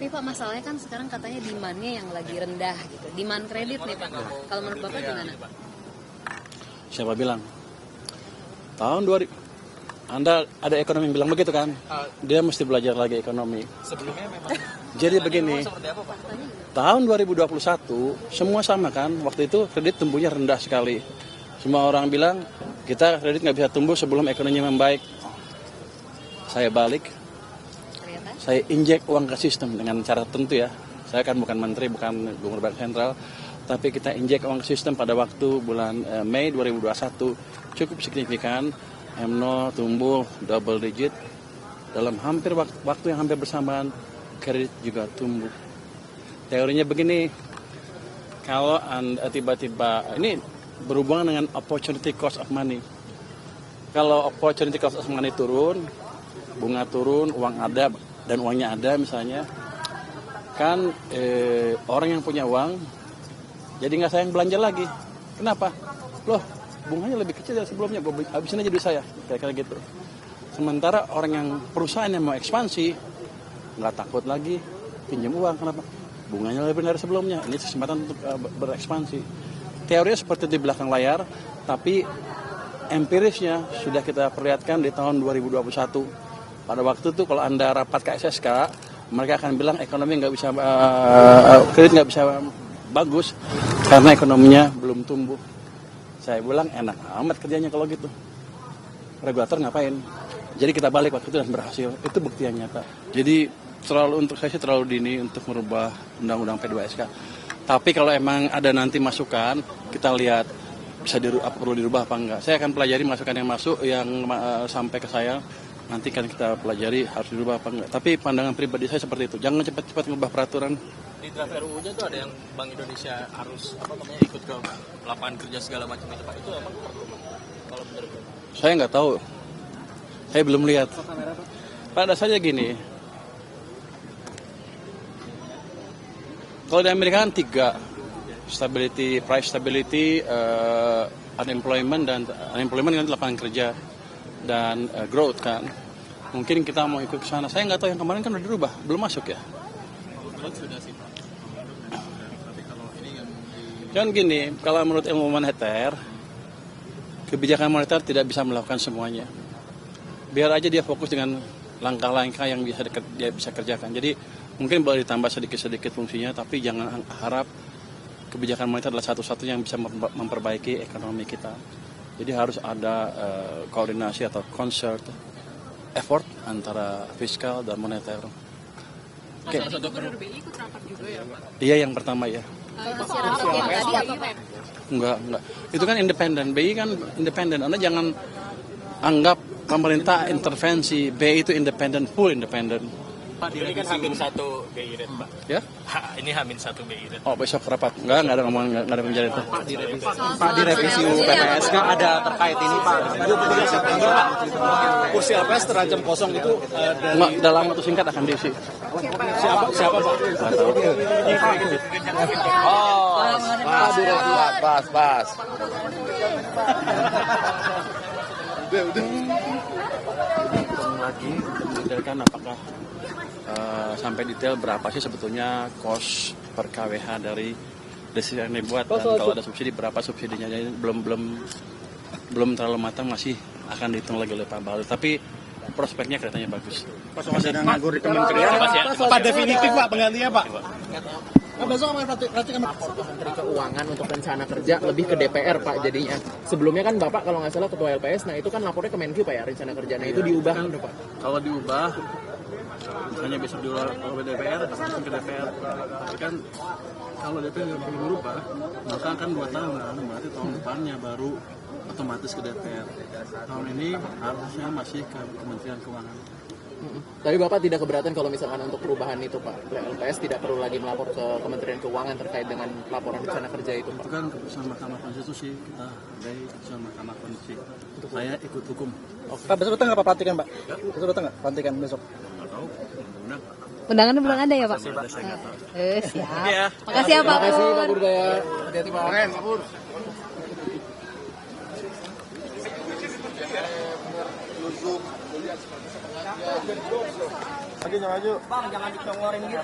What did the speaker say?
Tapi Pak, masalahnya kan sekarang katanya demand-nya yang lagi rendah gitu. Demand kredit nih Pak. Kalau menurut Bapak gimana? Siapa bilang? Tahun 2000 Anda ada ekonomi yang bilang begitu kan? Dia mesti belajar lagi ekonomi. Sebelumnya memang. Jadi begini, Seperti apa, Pak? tahun 2021 semua sama kan? Waktu itu kredit tumbuhnya rendah sekali. Semua orang bilang kita kredit nggak bisa tumbuh sebelum ekonominya membaik. Saya balik, Ternyata saya injek uang ke sistem dengan cara tertentu ya. Saya kan bukan menteri, bukan gubernur bank sentral, tapi kita injek uang ke sistem pada waktu bulan Mei 2021 cukup signifikan. M0 tumbuh double digit dalam hampir waktu yang hampir bersamaan, kredit juga tumbuh. Teorinya begini, kalau Anda tiba-tiba ini berhubungan dengan opportunity cost of money. Kalau opportunity cost of money turun, bunga turun, uang ada dan uangnya ada misalnya, kan orang yang punya uang jadi nggak sayang belanja lagi. Kenapa? Loh, bunganya lebih kecil dari sebelumnya, gue habisin aja duit saya, kayak gitu. Sementara orang yang perusahaan yang mau ekspansi nggak takut lagi pinjam uang, kenapa? Bunganya lebih dari sebelumnya, ini kesempatan untuk berekspansi. Teorinya seperti di belakang layar, tapi empirisnya sudah kita perlihatkan di tahun 2021. Pada waktu itu kalau Anda rapat KSSK, mereka akan bilang ekonomi nggak bisa, kredit nggak bisa bagus karena ekonominya belum tumbuh. Saya bilang enak amat kerjanya kalau gitu. Regulator ngapain? Jadi kita balik waktu itu dan berhasil. Itu bukti yang nyata. Jadi untuk saya sih terlalu dini untuk merubah undang-undang P2SK. Tapi kalau emang ada nanti masukan, kita lihat bisa perlu dirubah apa enggak. Saya akan pelajari masukan yang masuk, yang sampai ke saya. Nanti kan kita pelajari harus dirubah apa enggak. Tapi pandangan pribadi saya seperti itu. Jangan cepat-cepat ngubah peraturan. Di draft RUU-nya tuh ada yang Bank Indonesia harus ikut ke lapangan kerja segala macam itu, Pak. Itu emang perlu, Pak? Kalau menurut Bapak? Saya nggak tahu. Saya belum lihat. Pada saja gini. Kalau di Amerika kan 3. Stability, price stability, unemployment, dan unemployment kan lapangan kerja, dan growth kan. Mungkin kita mau ikut ke sana. Saya nggak tahu, yang kemarin kan udah dirubah. Belum masuk ya? Growth sudah sih, Pak. Kan gini, kalau menurut ilmu moneter, kebijakan moneter tidak bisa melakukan semuanya. Biar aja dia fokus dengan langkah-langkah yang dia bisa kerjakan. Jadi mungkin boleh ditambah sedikit-sedikit fungsinya, tapi jangan harap kebijakan moneter adalah satu-satunya yang bisa memperbaiki ekonomi kita. Jadi harus ada koordinasi atau concert effort antara fiskal dan moneter. Oke. Gubernur BI ikut rapat juga ya Pak? Iya, yang pertama ya. Hasil rapat yang tadi apa Pak? Enggak. Itu kan independen. BI kan independen. Anda jangan anggap pemerintah intervensi. BI itu independen, full independen. Pak, ini kan H-1 BI rate, Pak. Ya? Ini H-1 BI rate. Oh, besok rapat. Enggak ada ngomong, enggak ada pembicaraan itu. Pak, di revisi UU PPSK ada terkait ini Pak. Kursi LPS terancam kosong itu Dalam waktu singkat akan diisi. siapa Pak? Nggak tahu. Pas. Hitung lagi untuk mendetailkan apakah sampai detail berapa sih sebetulnya cost per KWH dari decision yang dibuat, dan kalau ada subsidi berapa subsidinya. Jadi belum terlalu matang, masih akan dihitung lagi oleh Pak Bahlil. Tapi prospeknya kelihatannya bagus. Pas masih ada nganggur di kementerian. Pak definitif Pak penggantinya Pak. Besok Menteri Keuangan untuk rencana kerja lebih ke DPR Pak jadinya. Sebelumnya kan Bapak kalau nggak salah ketua LPS, nah itu kan lapornya ke Menq Pak ya rencana kerja. Nah itu diubah kan Pak? Kalau diubah, misalnya besok diubah oleh DPR, langsung ke DPR. Tapi kan kalau DPR nggak perlu berubah, maka kan 2 tahun kan, berarti tahun depannya baru otomatis ke DPR. Tahun ini harusnya masih ke Kementerian Keuangan. Tapi Bapak tidak keberatan kalau misalkan untuk perubahan itu Pak, LPS tidak perlu lagi melapor ke Kementerian Keuangan terkait dengan laporan rencana kerja itu Pak? Itu kan keputusan Mahkamah Konstitusi, kita hargai keputusan Mahkamah Konstitusi. Saya ikut hukum. Pak besok datang nggak Pak pelantikan Pak? Besok datang nggak pelantikan besok? Nggak tahu, undang-undang. Undangannya belum ada ya Pak? Saya nggak tahu. Siap. Makasih ya Pak. Terima kasih Pak Burdaya. Hati-hati Pak. Maju. Bang jangan diconglorin gitu.